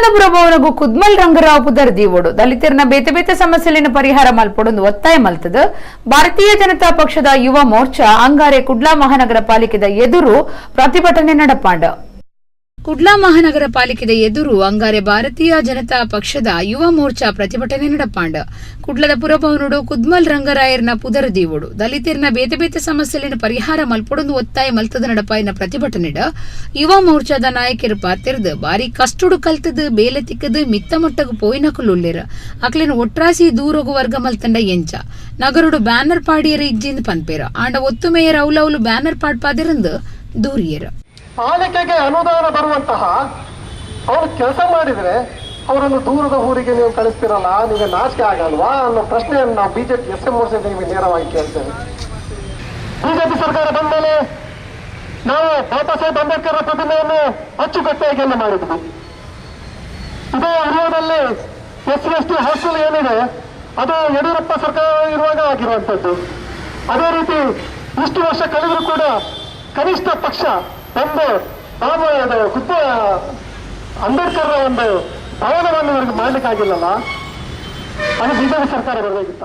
ಕುಡ್ಲದ ಪ್ರಭಾವನಗೂ ಕುದ್ಮಲ್ ರಂಗರಾವ್ ಪುದರ್ದೀವೋಡು ದಲಿತರನ ಬೇತೆ ಬೇತೆ ಸಮಸ್ಯೆಲಿನ ಪರಿಹಾರ ಮಲ್ಪಡೊಂದು ಒತ್ತಾಯ ಮಲ್ತದ ಭಾರತೀಯ ಜನತಾ ಪಕ್ಷದ ಯುವ ಮೋರ್ಚಾ ಅಂಗಾರೆ ಕುಡ್ಲಾ ಮಹಾನಗರ ಪಾಲಿಕೆದ ಎದುರು ಪ್ರತಿಭಟನೆ ನಡಪಾಂಡ. ಕುಡ್ಲಾ ಮಹಾನಗರ ಪಾಲಿಕೆದ ಎದುರು ಅಂಗಾರೆ ಭಾರತೀಯ ಜನತಾ ಪಕ್ಷದ ಯುವ ಮೋರ್ಚಾ ಪ್ರತಿಭಟನೆ ನಡಪಾಂಡ. ಕುಡ್ಲದ ಪುರಭವನುಡು ಕುದ್ಮಲ್ ರಂಗರಾಯರ್ನ ಪುದರ್ದೀವೋಡು ದಲಿತರನ ಬೇತೆ ಬೇತೆ ಸಮಸ್ಯೆಲಿನ ಪರಿಹಾರ ಮಲ್ಪಡೊಂದು ಒತ್ತಾಯ ಮಲ್ತದ ನಡಪಾಯಿನ ಪ್ರತಿಭಟನೆಡ ಯುವ ಮೋರ್ಚಾದ ನಾಯಕರು ಪಾತಿರ್ದು ಬಾರಿ ಕಷ್ಟುಡು ಕಲ್ತದು ಬೇಲೆ ತಿಕ್ಕದು ಮಿತ್ತ ಮೊಟ್ಟಗು ಪೋಯಿನಕುಲುಲ್ಲೆರ ಅಕ್ಲಿನ ಒಟ್ರಾಸಿ ದೂರೊಗು ವರ್ಗ ಮಲ್ತಂಡ ಎಂಚ ನಗರುಡು ಬ್ಯಾನರ್ ಪಾಡಿಯರ ಇಜ್ಜಿಂದ ಪನ್ಪೇರ ಆಂಡ ಒತ್ತು ಮೇಯರ್ ಅವಲವಲು ಬ್ಯಾನರ್ ಪಾಡ್ಪಾದಿರಂದು ದೂರಿಯರ. ಪಾಲಿಕೆಗೆ ಅನುದಾನ ಬರುವಂತಹ ಅವರು ಕೆಲಸ ಮಾಡಿದ್ರೆ ಅವರನ್ನು ದೂರದ ಊರಿಗೆ ನೀವು ಕಳಿಸ್ತಿರಲ್ಲ, ನಿಮಗೆ ನಾಚಿಕೆ ಆಗಲ್ವಾ ಅನ್ನೋ ಪ್ರಶ್ನೆಯನ್ನು ನಾವು ಬಿಜೆಪಿ ಎಸ್ಎಂ ನಿಮಗೆ ನೇರವಾಗಿ ಕೇಳ್ತೇವೆ. ಬಿಜೆಪಿ ಸರ್ಕಾರ ಬಂದ ಮೇಲೆ ನಾವು ಬಾಬಾ ಸಾಹೇಬ್ ಅಂಬೇಡ್ಕರ್ ಪ್ರತಿಮೆಯನ್ನು ಅಚ್ಚುಕಟ್ಟಾಗಿ ಮಾಡಿದ್ವಿ. ಇದೇ ಹರಿಯಾಣದಲ್ಲಿ SC/ST ಹಾಸ್ಟೆಲ್ ಏನಿದೆ ಅದು ಯಡಿಯೂರಪ್ಪ ಸರ್ಕಾರ ಇರುವಾಗ ಆಗಿರುವಂಥದ್ದು. ಅದೇ ರೀತಿ ಇಷ್ಟು ವರ್ಷ ಕಳೆದರೂ ಕೂಡ ಕನಿಷ್ಠ ಪಕ್ಷ ಒಂದು ಅಂಬೇಡ್ಕರ್ ಒಂದು ಭವನವನ್ನು ಇವರಿಗೆ ಮಾಡ್ಲಿಕ್ಕಾಗಿಲ್ಲಲ್ಲ. ಅದು ಬಿಜೆಪಿ ಸರ್ಕಾರ ಬರಬೇಕಿತ್ತ.